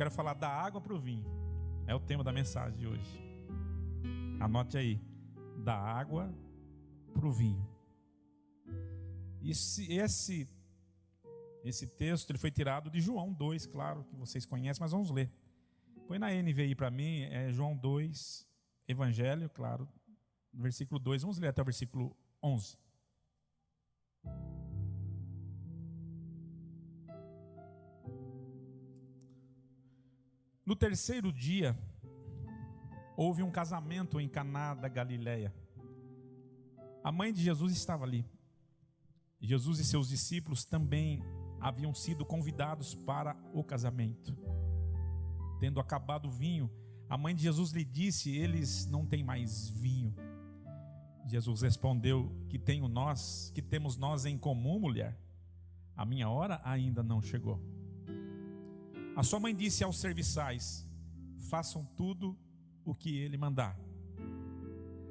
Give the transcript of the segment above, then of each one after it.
quero falar da água para o vinho. É o tema da mensagem de hoje. Anote aí, da água para o vinho. Esse texto ele foi tirado de João 2, claro que vocês conhecem, mas vamos ler. Põe na NVI para mim, é João 2, Evangelho, claro, versículo 2, vamos ler até o versículo 11. No terceiro dia, houve um casamento em Caná da Galileia. A mãe de Jesus estava ali. Jesus e seus discípulos também haviam sido convidados para o casamento. Tendo acabado o vinho, a mãe de Jesus lhe disse: eles não têm mais vinho. Jesus respondeu: que temos nós em comum, mulher? A minha hora ainda não chegou. A sua mãe disse aos serviçais: façam tudo o que ele mandar.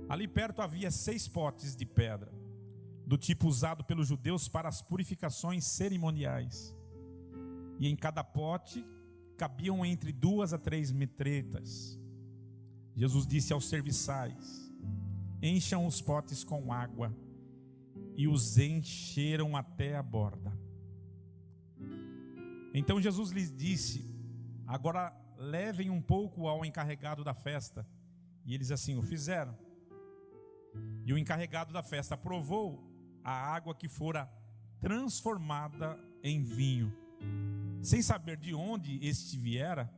Ali perto havia 6 potes de pedra, do tipo usado pelos judeus para as purificações cerimoniais. E em cada pote cabiam entre 2 a 3 metretas. Jesus disse aos serviçais: encham os potes com água. E os encheram até a borda. Então Jesus lhes disse: agora levem um pouco ao encarregado da festa. E eles assim o fizeram. E o encarregado da festa provou a água que fora transformada em vinho, sem saber de onde este viera.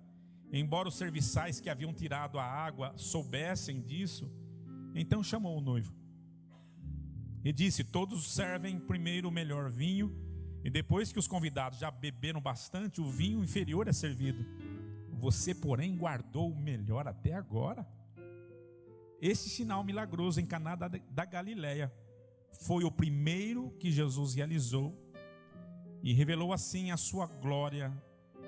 Embora os serviçais que haviam tirado a água soubessem disso, então chamou o noivo e disse: todos servem primeiro o melhor vinho, e depois que os convidados já beberam bastante, o vinho inferior é servido. Você, porém, guardou o melhor até agora. Esse sinal milagroso em Caná da Galileia foi o primeiro que Jesus realizou e revelou assim a sua glória,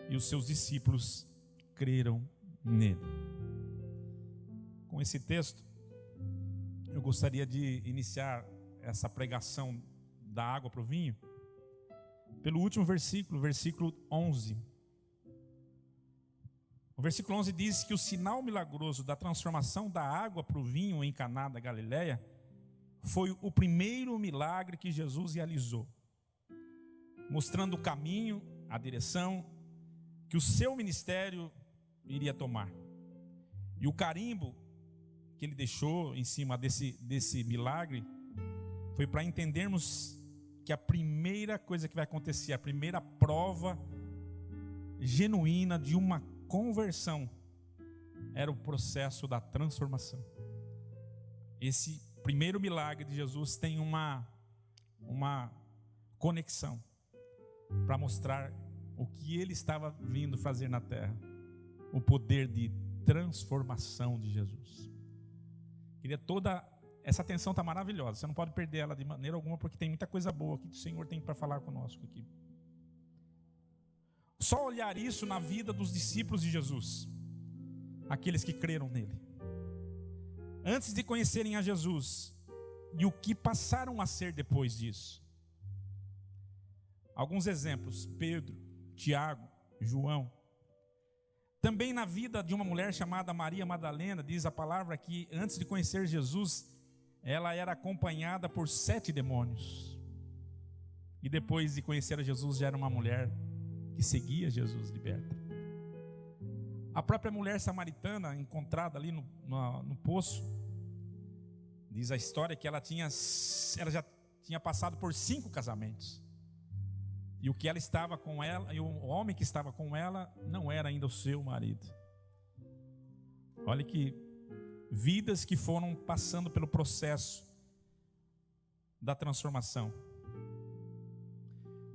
e os seus discípulos creram nele. Com esse texto, eu gostaria de iniciar essa pregação da água para o vinho pelo último versículo, versículo 11. O versículo 11 diz que o sinal milagroso da transformação da água para o vinho em Caná da Galileia foi o primeiro milagre que Jesus realizou, mostrando o caminho, a direção que o seu ministério iria tomar. E o carimbo que ele deixou em cima desse milagre foi para entendermos que a primeira coisa que vai acontecer, a primeira prova genuína de uma conversão, era o processo da transformação. Esse primeiro milagre de Jesus tem uma conexão para mostrar o que ele estava vindo fazer na terra, o poder de transformação de Jesus. Queria toda essa atenção, está maravilhosa, você não pode perder ela de maneira alguma, porque tem muita coisa boa aqui que o Senhor tem para falar conosco aqui. Só olhar isso na vida dos discípulos de Jesus, aqueles que creram nele, antes de conhecerem a Jesus, e o que passaram a ser depois disso. Alguns exemplos: Pedro, Tiago, João. Também na vida de uma mulher chamada Maria Madalena, diz a palavra que antes de conhecer Jesus, ela era acompanhada por 7 demônios. E depois de conhecer a Jesus, já era uma mulher que seguia Jesus liberta. A própria mulher samaritana, encontrada ali no poço, diz a história que ela já tinha passado por 5 casamentos. E o que ela estava com ela, e o homem que estava com ela, não era ainda o seu marido. Olha que vidas que foram passando pelo processo da transformação.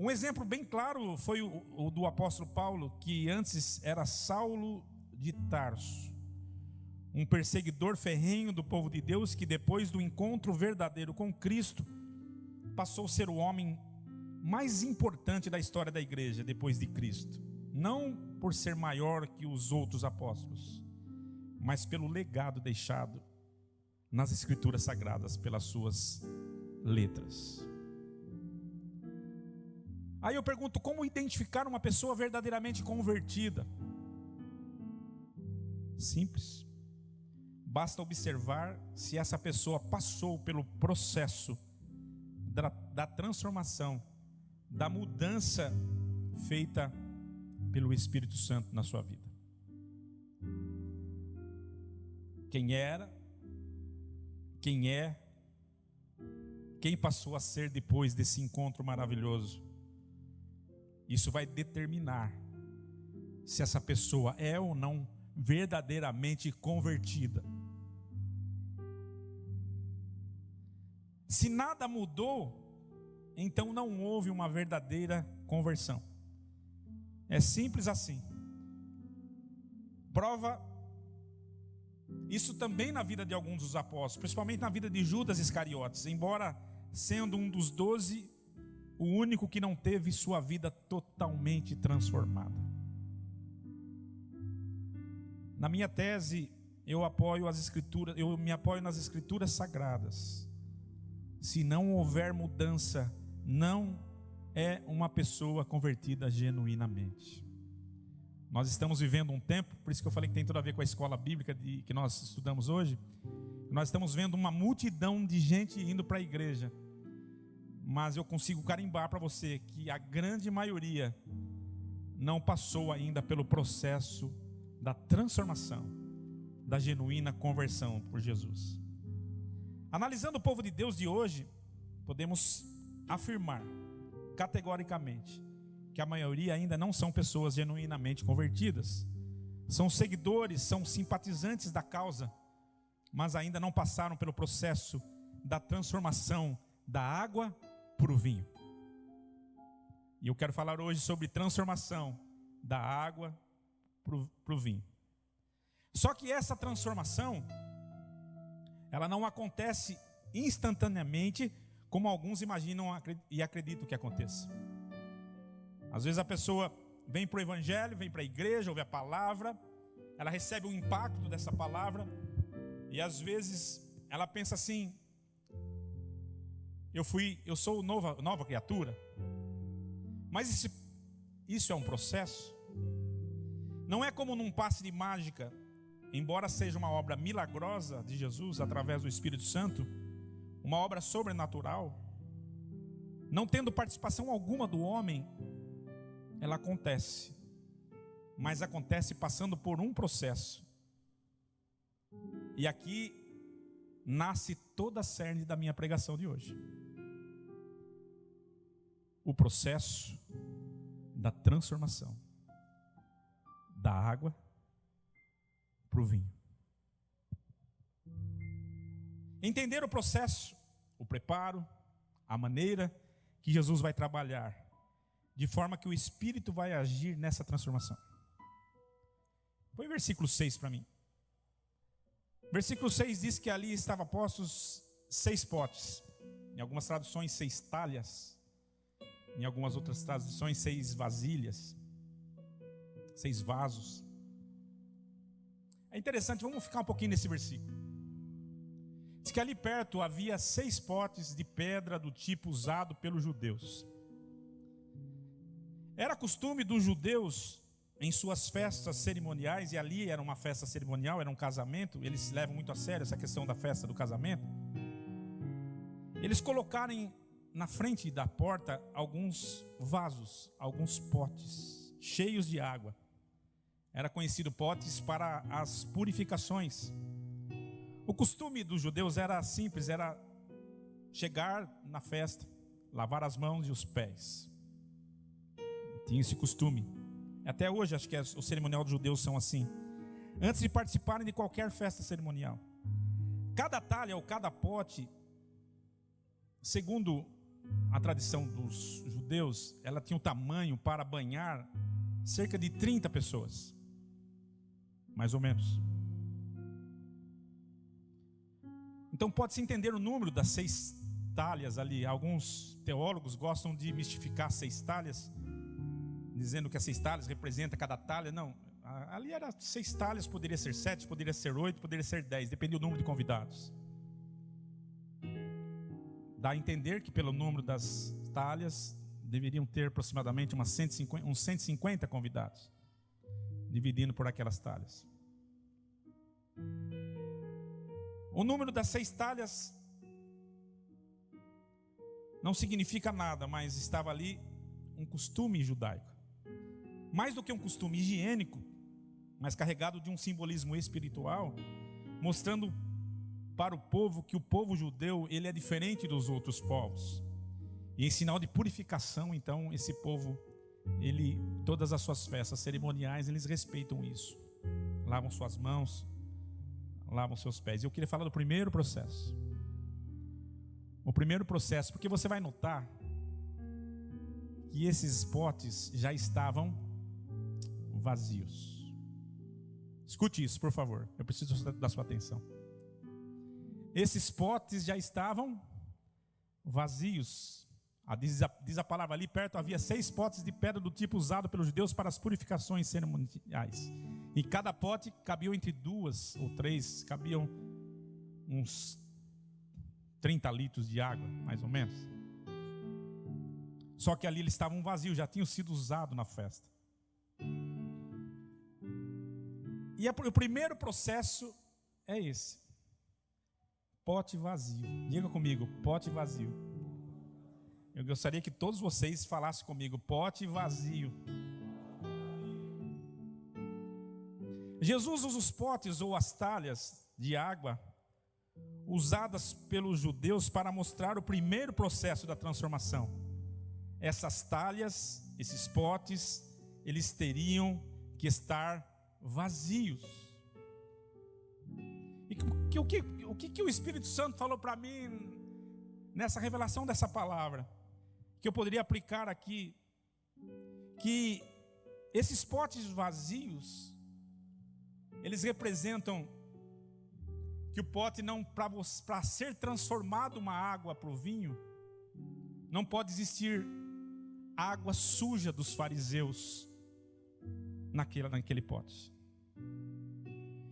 Um exemplo bem claro foi o do apóstolo Paulo, que antes era Saulo de Tarso, um perseguidor ferrenho do povo de Deus, que depois do encontro verdadeiro com Cristo, passou a ser o homem mais importante da história da igreja depois de Cristo. Não por ser maior que os outros apóstolos, mas pelo legado deixado nas Escrituras Sagradas, pelas suas letras. Aí eu pergunto: como identificar uma pessoa verdadeiramente convertida? Simples. Basta observar se essa pessoa passou pelo processo da transformação, da mudança feita pelo Espírito Santo na sua vida. Quem era, quem é, quem passou a ser depois desse encontro maravilhoso. Isso vai determinar se essa pessoa é ou não verdadeiramente convertida. Se nada mudou, então não houve uma verdadeira conversão. É simples assim. Prova isso também na vida de alguns dos apóstolos, principalmente na vida de Judas Iscariotes, embora sendo um dos 12, o único que não teve sua vida totalmente transformada. Na minha tese, eu me apoio nas escrituras sagradas. Se não houver mudança, não é uma pessoa convertida genuinamente. Nós estamos vivendo um tempo, por isso que eu falei que tem tudo a ver com a escola bíblica que nós estudamos hoje. Nós estamos vendo uma multidão de gente indo para a igreja, mas eu consigo carimbar para você que a grande maioria não passou ainda pelo processo da transformação, da genuína conversão por Jesus. Analisando o povo de Deus de hoje, podemos afirmar categoricamente que a maioria ainda não são pessoas genuinamente convertidas. São seguidores, são simpatizantes da causa, mas ainda não passaram pelo processo da transformação da água para o vinho. E eu quero falar hoje sobre transformação da água para o vinho. Só que essa transformação, ela não acontece instantaneamente, como alguns imaginam e acreditam que aconteça. Às vezes a pessoa vem para o evangelho, vem para a igreja, ouve a palavra, ela recebe o impacto dessa palavra, e às vezes ela pensa assim: eu sou nova criatura. Mas isso é um processo. Não é como num passe de mágica, embora seja uma obra milagrosa de Jesus através do Espírito Santo, uma obra sobrenatural, não tendo participação alguma do homem, ela acontece, mas acontece passando por um processo. E aqui nasce toda a cerne da minha pregação de hoje. O processo da transformação da água para o vinho. Entender o processo, o preparo, a maneira que Jesus vai trabalhar, de forma que o Espírito vai agir nessa transformação. Põe o versículo 6 para mim. Versículo 6 diz que ali estavam postos 6 potes. Em algumas traduções 6 talhas. Em algumas outras traduções 6 vasilhas. 6 vasos. É interessante, vamos ficar um pouquinho nesse versículo. Diz que ali perto havia 6 potes de pedra do tipo usado pelos judeus. Era costume dos judeus, em suas festas cerimoniais, e ali era uma festa cerimonial, era um casamento, eles levam muito a sério essa questão da festa do casamento, eles colocarem na frente da porta alguns vasos, alguns potes cheios de água. Era conhecido potes para as purificações. O costume dos judeus era simples, era chegar na festa, lavar as mãos e os pés. Tinha esse costume. Até hoje acho que o cerimonial dos judeus são assim. Antes de participarem de qualquer festa cerimonial, cada talha ou cada pote, segundo a tradição dos judeus, ela tinha o tamanho para banhar cerca de 30 pessoas, mais ou menos. Então pode-se entender o número das 6 talhas ali. Alguns teólogos gostam de mistificar 6 talhas, dizendo que as 6 talhas representa cada talha. Não, ali era 6 talhas, poderia ser 7, poderia ser 8, poderia ser 10, dependia do número de convidados. Dá a entender que pelo número das talhas deveriam ter aproximadamente uns 150 convidados, dividindo por aquelas talhas. O número das 6 talhas não significa nada, mas estava ali um costume judaico. Mais do que um costume higiênico, mas carregado de um simbolismo espiritual, mostrando para o povo que o povo judeu, ele é diferente dos outros povos. E em sinal de purificação, então, esse povo, todas as suas festas cerimoniais, eles respeitam isso. Lavam suas mãos, lavam seus pés. Eu queria falar do primeiro processo. O primeiro processo, porque você vai notar que esses potes já estavam vazios. Escute isso, por favor. Eu preciso da sua atenção. Esses potes já estavam vazios. Diz a palavra ali perto, havia 6 potes de pedra do tipo usado pelos judeus para as purificações cerimoniais. Em cada pote cabiam entre 2 ou 3, cabiam uns 30 litros de água, mais ou menos. Só que ali eles estavam vazios, já tinham sido usados na festa. E o primeiro processo é esse. Pote vazio. Diga comigo, pote vazio. Eu gostaria que todos vocês falassem comigo, pote vazio. Jesus usa os potes ou as talhas de água usadas pelos judeus para mostrar o primeiro processo da transformação. Essas talhas, esses potes, eles teriam que estar vazios. E o que o Espírito Santo falou para mim nessa revelação dessa palavra, que eu poderia aplicar aqui, que esses potes vazios, eles representam que o pote não, para ser transformado uma água para o vinho, não pode existir água suja dos fariseus naquele pote.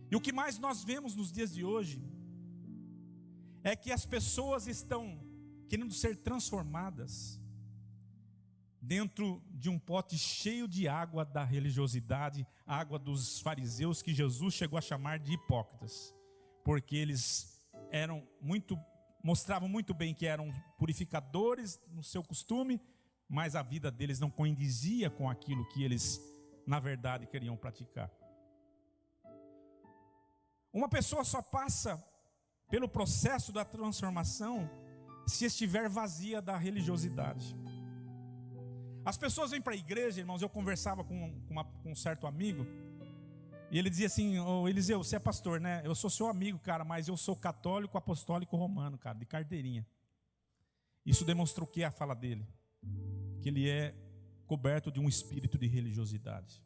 E o que mais nós vemos nos dias de hoje é que as pessoas estão querendo ser transformadas dentro de um pote cheio de água da religiosidade, água dos fariseus, que Jesus chegou a chamar de hipócritas, porque eles mostravam muito bem que eram purificadores no seu costume, mas a vida deles não condizia com aquilo que eles, na verdade, queriam praticar. Uma pessoa só passa pelo processo da transformação se estiver vazia da religiosidade. As pessoas vêm para a igreja, irmãos. Eu conversava com um certo amigo, e ele dizia assim: ô Eliseu, você é pastor, né? Eu sou seu amigo, cara, mas eu sou católico apostólico romano, cara, de carteirinha. Isso demonstra o que é a fala dele? Que ele é coberto de um espírito de religiosidade.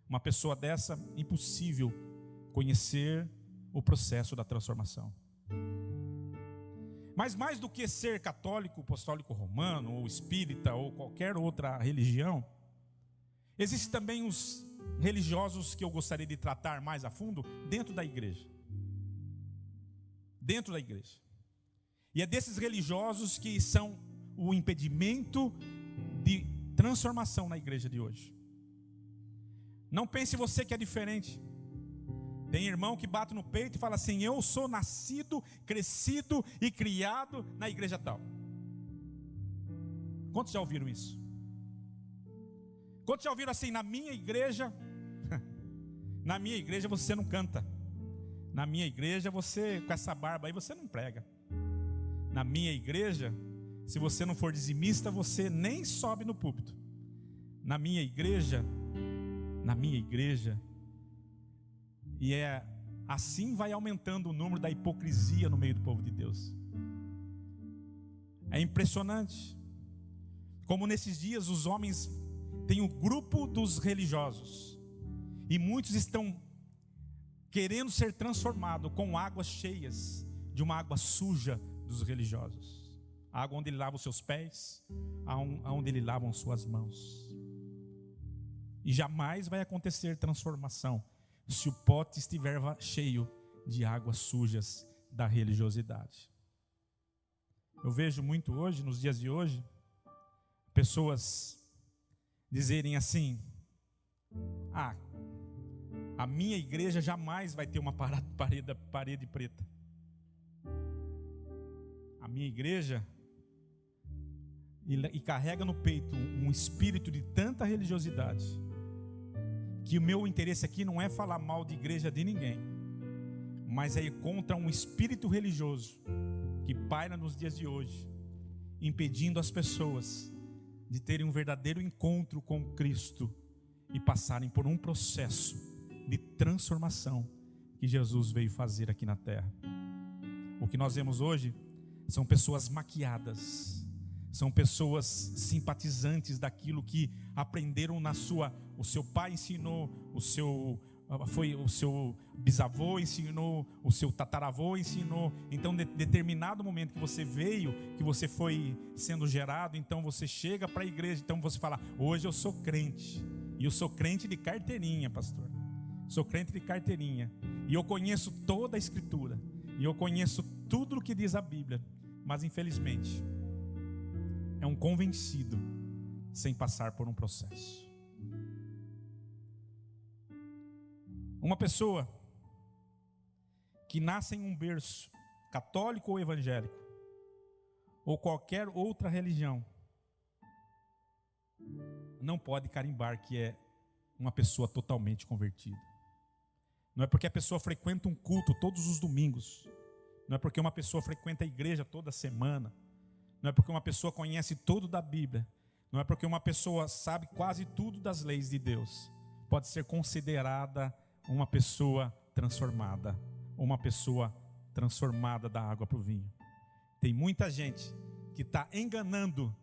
Uma pessoa dessa, impossível conhecer o processo da transformação. Mas mais do que ser católico, apostólico romano, ou espírita, ou qualquer outra religião, existem também os religiosos que eu gostaria de tratar mais a fundo dentro da igreja. Dentro da igreja. E é desses religiosos que são o impedimento de transformação na igreja de hoje. Não pense você que é diferente. Tem irmão que bate no peito e fala assim: eu sou nascido, crescido e criado na igreja tal. Quantos já ouviram isso? Quantos já ouviram assim: na minha igreja você não canta. Na minha igreja você, com essa barba aí, você não prega. Na minha igreja, se você não for dizimista, você nem sobe no púlpito. Na minha igreja, e assim vai aumentando o número da hipocrisia no meio do povo de Deus. É impressionante como nesses dias os homens têm o grupo dos religiosos, e muitos estão querendo ser transformados com águas cheias de uma água suja dos religiosos. A água onde ele lava os seus pés, aonde ele lava as suas mãos. E jamais vai acontecer transformação se o pote estiver cheio de águas sujas da religiosidade. Eu vejo muito hoje, nos dias de hoje, pessoas dizerem assim: a minha igreja jamais vai ter uma parede preta. a minha igreja e carrega no peito um espírito de tanta religiosidade, que o meu interesse aqui não é falar mal de igreja de ninguém, mas é ir contra um espírito religioso que paira nos dias de hoje, impedindo as pessoas de terem um verdadeiro encontro com Cristo e passarem por um processo de transformação que Jesus veio fazer aqui na terra. O que nós vemos hoje são pessoas maquiadas, são pessoas simpatizantes daquilo que aprenderam o seu pai ensinou, o seu bisavô ensinou, o seu tataravô ensinou. Então, em determinado momento que você veio, que você foi sendo gerado, então você chega para a igreja, então você fala: hoje eu sou crente, e eu sou crente de carteirinha, pastor. Sou crente de carteirinha, e eu conheço toda a Escritura, e eu conheço tudo o que diz a Bíblia, mas infelizmente é um convencido sem passar por um processo. Uma pessoa que nasce em um berço católico ou evangélico, ou qualquer outra religião, não pode carimbar que é uma pessoa totalmente convertida. Não é porque a pessoa frequenta um culto todos os domingos, não é porque uma pessoa frequenta a igreja toda semana, não é porque uma pessoa conhece tudo da Bíblia, não é porque uma pessoa sabe quase tudo das leis de Deus, pode ser considerada uma pessoa transformada, uma pessoa transformada da água para o vinho. Tem muita gente que está enganando,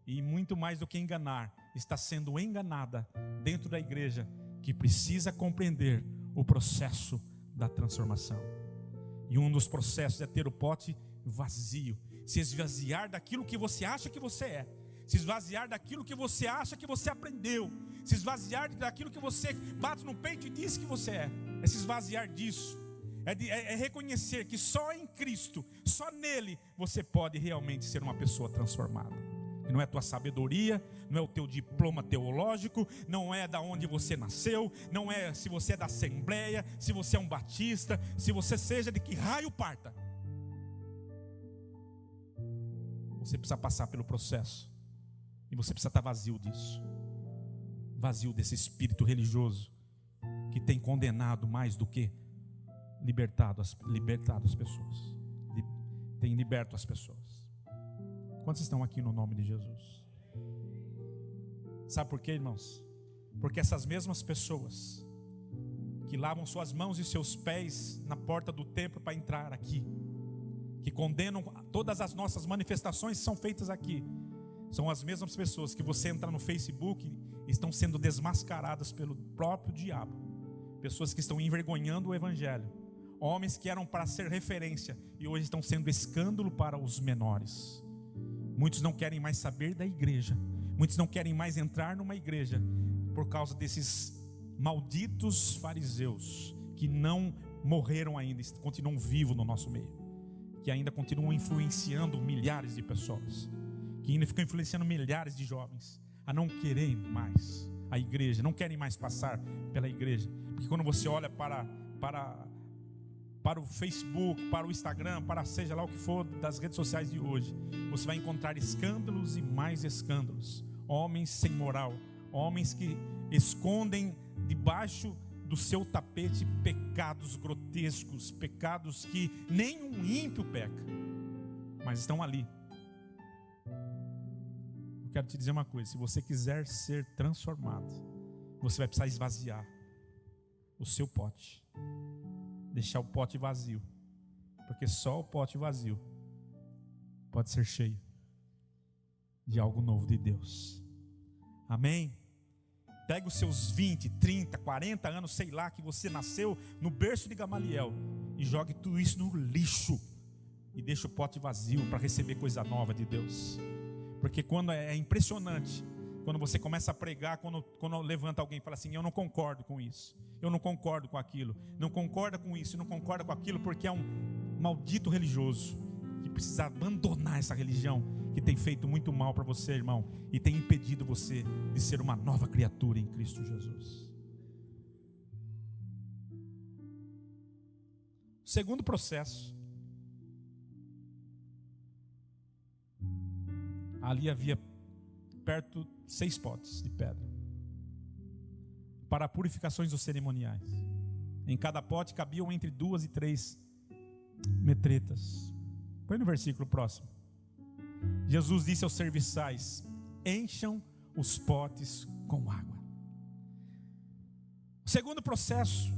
e muito mais do que enganar, está sendo enganada dentro da igreja, que precisa compreender o processo da transformação. E um dos processos é ter o pote vazio, se esvaziar daquilo que você acha que você é, se esvaziar daquilo que você acha que você aprendeu, se esvaziar daquilo que você bate no peito e diz que você é se esvaziar disso, é reconhecer que só em Cristo, só nele você pode realmente ser uma pessoa transformada. E não é a tua sabedoria, não é o teu diploma teológico, não é da onde você nasceu, não é se você é da Assembleia, se você é um batista, se você seja de que raio parta. Você precisa passar pelo processo, e você precisa estar vazio disso, vazio desse espírito religioso que tem condenado mais do que libertado as pessoas, tem liberto as pessoas. Quantos estão aqui no nome de Jesus? Sabe por quê, irmãos? Porque essas mesmas pessoas que lavam suas mãos e seus pés na porta do templo para entrar aqui, que condenam todas as nossas manifestações que são feitas aqui, são as mesmas pessoas que você entra no Facebook e estão sendo desmascaradas pelo próprio diabo. Pessoas que estão envergonhando o evangelho, homens que eram para ser referência e hoje estão sendo escândalo para os menores. Muitos não querem mais saber da igreja, muitos não querem mais entrar numa igreja por causa desses malditos fariseus que não morreram ainda, continuam vivos no nosso meio, que ainda continuam influenciando milhares de pessoas, que ainda ficam influenciando milhares de jovens a não querem mais a igreja, não querem mais passar pela igreja. Porque quando você olha para o Facebook, para o Instagram, para seja lá o que for das redes sociais de hoje, você vai encontrar escândalos e mais escândalos, homens sem moral, homens que escondem debaixo do seu tapete pecados grotescos, pecados que nem um ímpio peca, mas estão ali. Eu quero te dizer uma coisa: se você quiser ser transformado, você vai precisar esvaziar o seu pote, deixar o pote vazio, porque só o pote vazio pode ser cheio de algo novo de Deus. Amém? Pega os seus 20, 30, 40 anos, sei lá, que você nasceu no berço de Gamaliel, e jogue tudo isso no lixo e deixa o pote vazio para receber coisa nova de Deus. Porque quando é impressionante, quando você começa a pregar, quando levanta alguém e fala assim: eu não concordo com isso, eu não concordo com aquilo, não concorda com isso, não concorda com aquilo, porque é um maldito religioso que precisa abandonar essa religião que tem feito muito mal para você, irmão, e tem impedido você de ser uma nova criatura em Cristo Jesus. O segundo processo ali havia perto 6 potes de pedra para purificações dos cerimoniais. Em cada pote cabiam entre 2 e 3 metretas. Põe no versículo próximo. Jesus disse aos serviçais: encham os potes com água. O segundo processo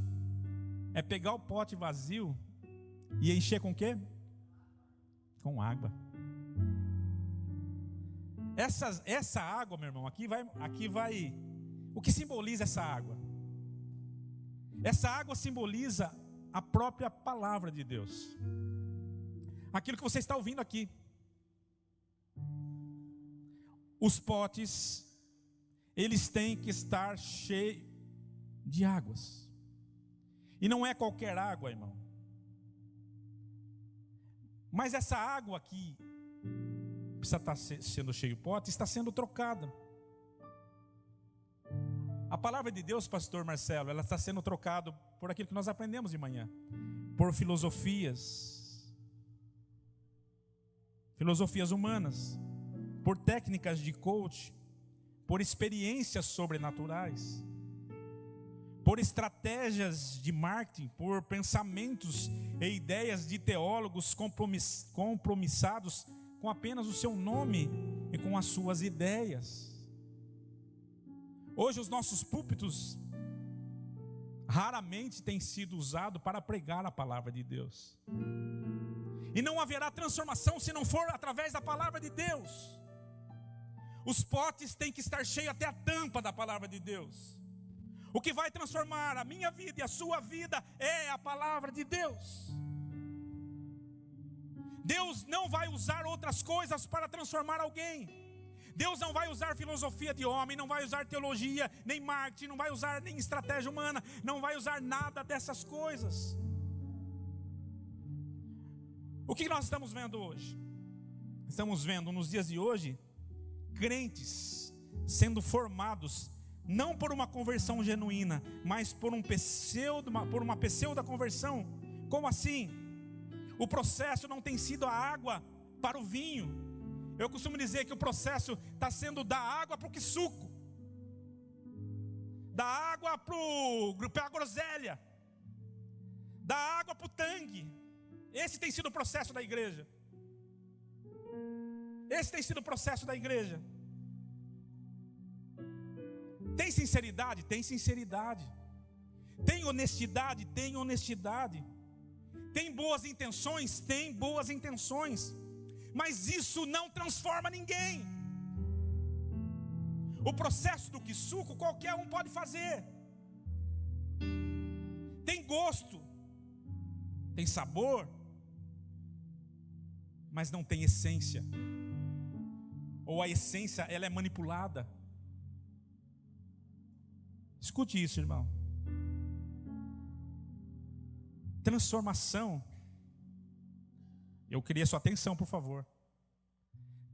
é pegar o pote vazio e encher com o quê? Com água. Essa água, meu irmão, aqui vai. O que simboliza essa água? Essa água simboliza a própria palavra de Deus. Aquilo que você está ouvindo aqui. Os potes, eles têm que estar cheios de águas. E não é qualquer água, irmão. Mas essa água aqui precisa estar sendo cheio o pote, está sendo trocada. A palavra de Deus, pastor Marcelo, ela está sendo trocada por aquilo que nós aprendemos de manhã, por filosofias humanas, por técnicas de coach, por experiências sobrenaturais, por estratégias de marketing, por pensamentos e ideias de teólogos compromissados com apenas o seu nome e com as suas ideias. Hoje os nossos púlpitos raramente têm sido usados para pregar a palavra de Deus. E não haverá transformação se não for através da palavra de Deus. Os potes têm que estar cheios até a tampa da palavra de Deus. O que vai transformar a minha vida e a sua vida é a palavra de Deus. Deus não vai usar outras coisas para transformar alguém. Deus não vai usar filosofia de homem, não vai usar teologia, nem marketing, não vai usar nem estratégia humana, não vai usar nada dessas coisas. O que nós estamos vendo hoje? Estamos vendo nos dias de hoje crentes sendo formados não por uma conversão genuína, mas por uma pseudo conversão. Como assim? O processo não tem sido a água para o vinho. Eu costumo dizer que o processo está sendo da água para o suco, da água para a groselha, da água para o tangue. Esse tem sido o processo da igreja. Esse tem sido o processo da igreja. Tem sinceridade? Tem sinceridade. Tem honestidade? Tem honestidade. Tem boas intenções? Tem boas intenções. Mas isso não transforma ninguém. O processo do que suco qualquer um pode fazer. Tem gosto, tem sabor, mas não tem essência. Ou a essência, ela é manipulada. Escute isso, irmão. Transformação. Eu queria sua atenção, por favor.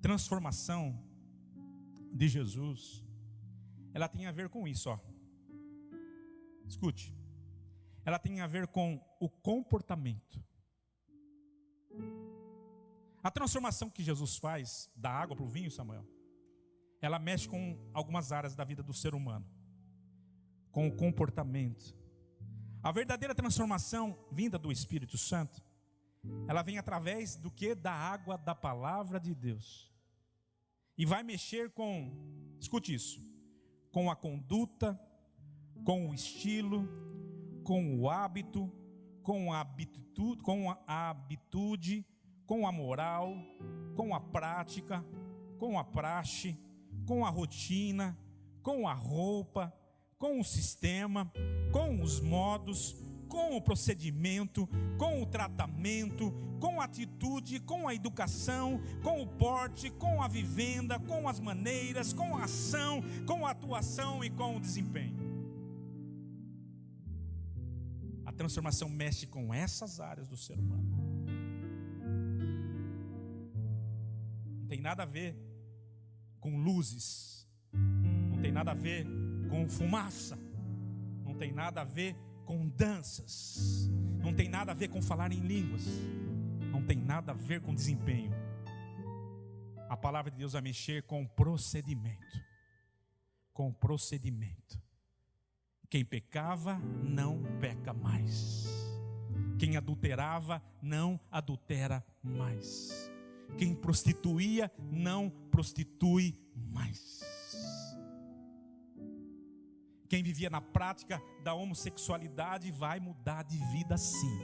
Transformação de Jesus, ela tem a ver com isso, ó. Escute. Ela tem a ver com o comportamento. A transformação que Jesus faz da água para o vinho, Samuel, ela mexe com algumas áreas da vida do ser humano, com o comportamento. A verdadeira transformação vinda do Espírito Santo, ela vem através do que? Da água da palavra de Deus. E vai mexer com, escute isso, com a conduta, com o estilo, com o hábito, com a habitude, com a moral, com a prática, com a praxe, com a rotina, com a roupa, com o sistema, com os modos, com o procedimento, com o tratamento, com a atitude, com a educação, com o porte, com a vivenda, com as maneiras, com a ação, com a atuação e com o desempenho. A transformação mexe com essas áreas do ser humano. Não tem nada a ver com luzes, não tem nada a ver com fumaça, não tem nada a ver com danças, não tem nada a ver com falar em línguas, não tem nada a ver com desempenho. A palavra de Deus vai mexer com procedimento. Com procedimento. Quem pecava não peca mais. Quem adulterava não adultera mais. Quem prostituía não prostitui mais. Quem vivia na prática da homossexualidade vai mudar de vida sim.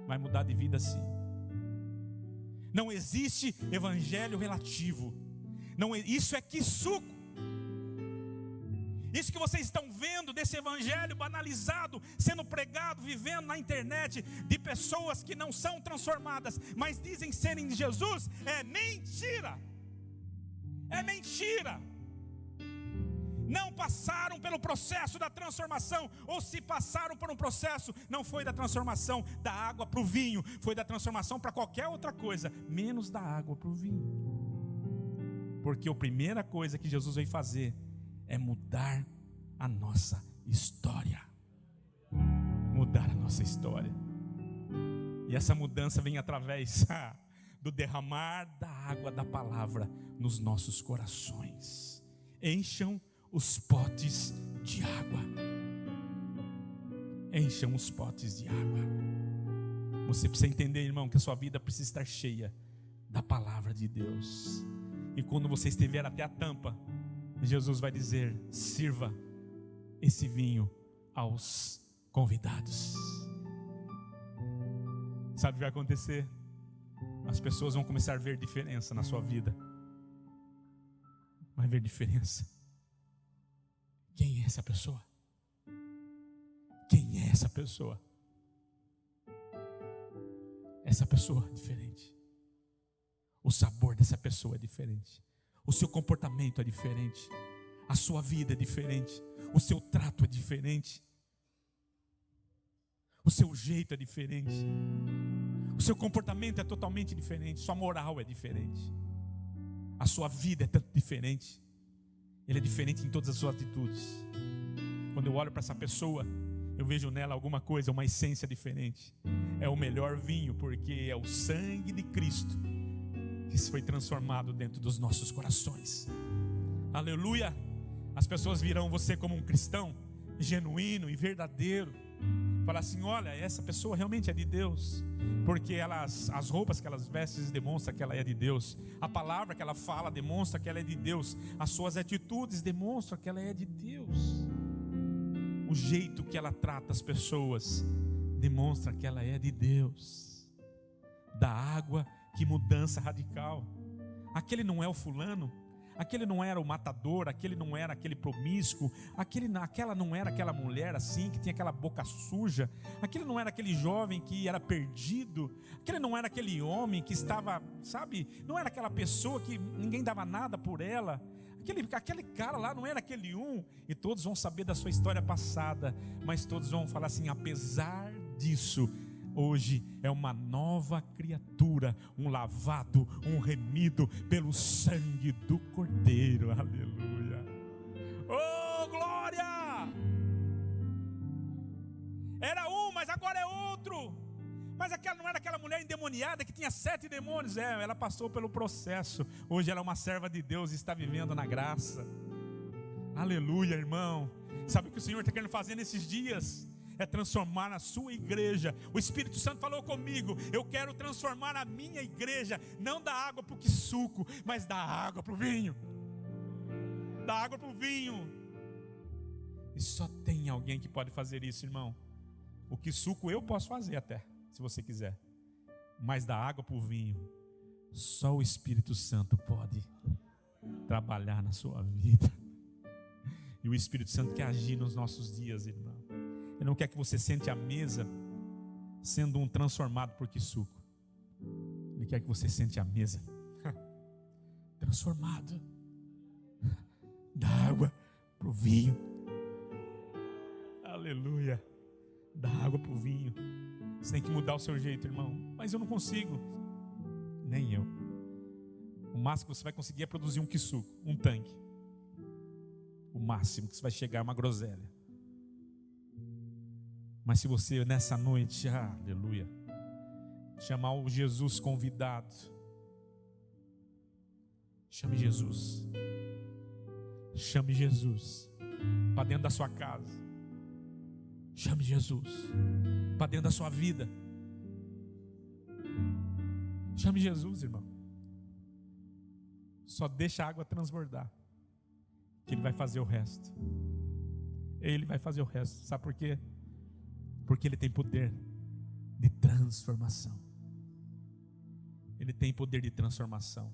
Vai mudar de vida sim. Não existe evangelho relativo. Não, isso é quissuco. Isso que vocês estão vendo desse evangelho banalizado, sendo pregado, vivendo na internet, de pessoas que não são transformadas, mas dizem serem de Jesus, é mentira. É mentira. Não passaram pelo processo da transformação, ou se passaram por um processo, não foi da transformação da água para o vinho, foi da transformação para qualquer outra coisa, menos da água para o vinho. Porque a primeira coisa que Jesus veio fazer é mudar a nossa história. Mudar a nossa história. E essa mudança vem através do derramar da água da palavra nos nossos corações. Encham os potes de água. Encham os potes de água. Você precisa entender, irmão, que a sua vida precisa estar cheia da palavra de Deus. E quando você estiver até a tampa, Jesus vai dizer: sirva esse vinho aos convidados. Sabe o que vai acontecer? As pessoas vão começar a ver diferença na sua vida. Vai ver diferença. Quem é essa pessoa? Quem é essa pessoa? Essa pessoa é diferente. O sabor dessa pessoa é diferente. O seu comportamento é diferente. A sua vida é diferente. O seu trato é diferente. O seu jeito é diferente. O seu comportamento é totalmente diferente. Sua moral é diferente. A sua vida é tanto diferente. Ele é diferente em todas as suas atitudes. Quando eu olho para essa pessoa, eu vejo nela alguma coisa, uma essência diferente. É o melhor vinho, porque é o sangue de Cristo que foi transformado dentro dos nossos corações. Aleluia! As pessoas virão você como um cristão genuíno e verdadeiro. Falar assim: olha, essa pessoa realmente é de Deus, porque as roupas que elas vestem demonstram que ela é de Deus. A palavra que ela fala demonstra que ela é de Deus. As suas atitudes demonstram que ela é de Deus. O jeito que ela trata as pessoas demonstra que ela é de Deus. Da água, que mudança radical. Aquele não é o fulano, aquele não era o matador, aquele não era aquele promíscuo, aquela não era aquela mulher assim, que tinha aquela boca suja, aquele não era aquele jovem que era perdido, aquele não era aquele homem que estava, sabe, não era aquela pessoa que ninguém dava nada por ela, aquele cara lá não era aquele um. E todos vão saber da sua história passada, mas todos vão falar assim: apesar disso, hoje é uma nova criatura, um lavado, um remido pelo sangue do Cordeiro. Aleluia. Oh, glória! Era um, mas agora é outro. Mas aquela não era aquela mulher endemoniada que tinha 7 demônios. Ela passou pelo processo. Hoje ela é uma serva de Deus e está vivendo na graça. Aleluia, irmão. Sabe o que o Senhor está querendo fazer nesses dias? É transformar a sua igreja. O Espírito Santo falou comigo: eu quero transformar a minha igreja, não da água para o quissuco, mas da água para o vinho. Da água para o vinho. E só tem alguém que pode fazer isso, irmão. O quissuco eu posso fazer até, se você quiser, mas da água para o vinho, só o Espírito Santo pode trabalhar na sua vida. E o Espírito Santo quer agir nos nossos dias, irmão. Ele não quer que você sente à mesa sendo um transformado por quissuco. Ele quer que você sente à mesa transformado da água para o vinho. Aleluia. Da água para o vinho. Você tem que mudar o seu jeito, irmão. Mas eu não consigo. Nem eu. O máximo que você vai conseguir é produzir um quissuco, um tanque. O máximo que você vai chegar é uma groselha. Mas se você nessa noite, aleluia, chamar o Jesus convidado, Chame Jesus. Chame Jesus para dentro da sua casa. Chame Jesus para dentro da sua vida. Chame Jesus, irmão. Só deixa a água transbordar, que Ele vai fazer o resto. Ele vai fazer o resto. Sabe por quê? Porque Ele tem poder de transformação. Ele tem poder de transformação.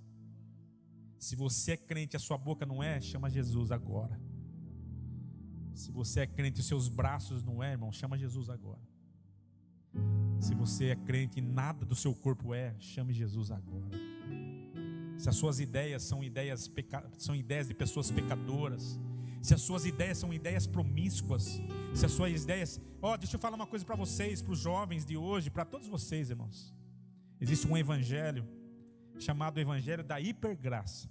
Se você é crente e a sua boca não é, chama Jesus agora. Se você é crente e os seus braços não é, irmão, chama Jesus agora. Se você é crente e nada do seu corpo é, chame Jesus agora. Se as suas ideias são ideias de pessoas pecadoras, se as suas ideias são ideias promíscuas, se as suas ideias... deixa eu falar uma coisa para vocês, para os jovens de hoje, para todos vocês, irmãos. Existe um evangelho chamado evangelho da hipergraça,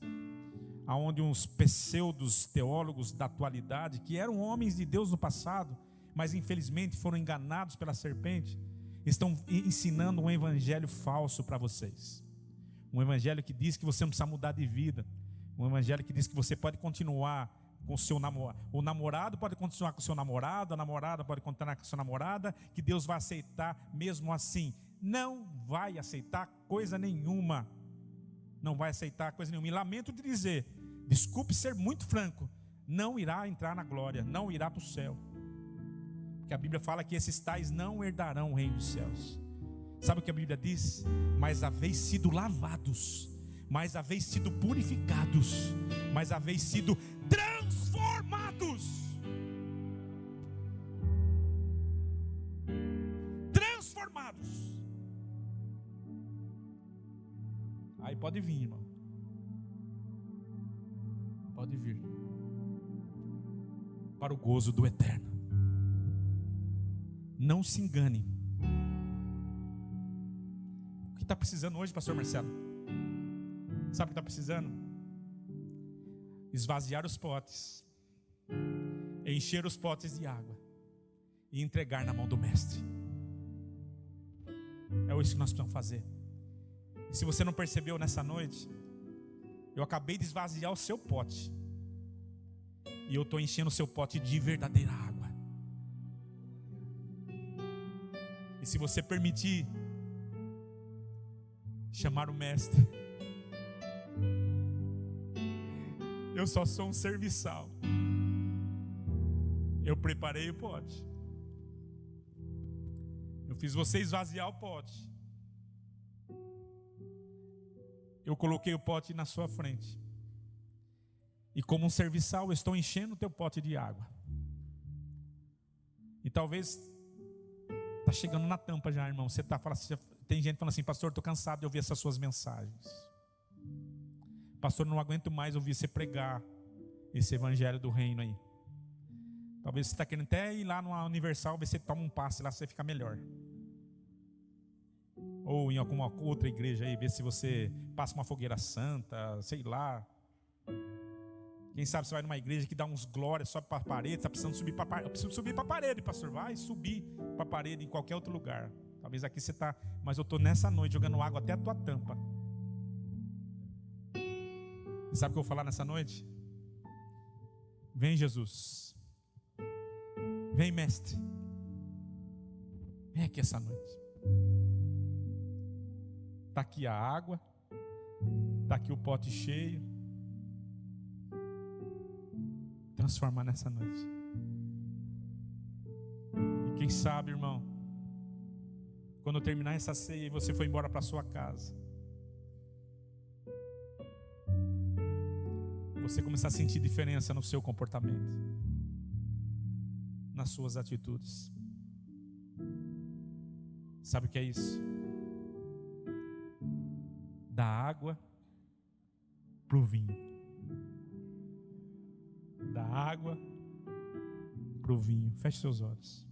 aonde uns pseudos teólogos da atualidade, que eram homens de Deus no passado, mas infelizmente foram enganados pela serpente, estão ensinando um evangelho falso para vocês. Um evangelho que diz que você não precisa mudar de vida. Um evangelho que diz que você pode continuar com o seu namorado. O namorado pode continuar com o seu namorado, a namorada pode continuar com a sua namorada, que Deus vai aceitar mesmo assim. Não vai aceitar coisa nenhuma. Não vai aceitar coisa nenhuma. E lamento de dizer, desculpe ser muito franco, não irá entrar na glória, não irá para o céu. Porque a Bíblia fala que esses tais não herdarão o reino dos céus. Sabe o que a Bíblia diz? Mas haveis sido lavados, mas haveis sido purificados, mas haveis sido transformados. Transformados. Aí pode vir, irmão. Pode vir. Para o gozo do eterno. Não se engane. O que está precisando hoje, pastor Marcelo? Sabe o que está precisando? Esvaziar os potes, encher os potes de água e entregar na mão do mestre. É isso que nós precisamos fazer. E se você não percebeu nessa noite, eu acabei de esvaziar o seu pote e eu estou enchendo o seu pote de verdadeira água. E se você permitir chamar o mestre, eu só sou um serviçal. Eu preparei o pote. Eu fiz você esvaziar o pote. Eu coloquei o pote na sua frente. E como um serviçal, eu estou enchendo o teu pote de água. E talvez está chegando na tampa já, irmão. Você tá falando, tem gente falando assim, pastor, estou cansado de ouvir essas suas mensagens. Pastor, não aguento mais ouvir você pregar esse evangelho do reino aí. Talvez você está querendo até ir lá numa Universal, ver se você toma um passe lá, você fica melhor. Ou em alguma outra igreja aí, ver se você passa uma fogueira santa, sei lá. Quem sabe você vai numa igreja que dá uns glórias, sobe para a parede, está precisando subir para a parede. Eu preciso subir para a parede, pastor. Vai subir para a parede em qualquer outro lugar. Talvez aqui você está, mas eu estou nessa noite jogando água até a tua tampa. E sabe o que eu vou falar nessa noite? Vem, Jesus. Vem, mestre. Vem aqui essa noite. Está aqui a água. Está aqui o pote cheio. Transforma nessa noite. E quem sabe, irmão, quando eu terminar essa ceia e você for embora para sua casa, você começar a sentir diferença no seu comportamento, nas suas atitudes. Sabe o que é isso? Da água para o vinho. Da água para o vinho. Feche seus olhos.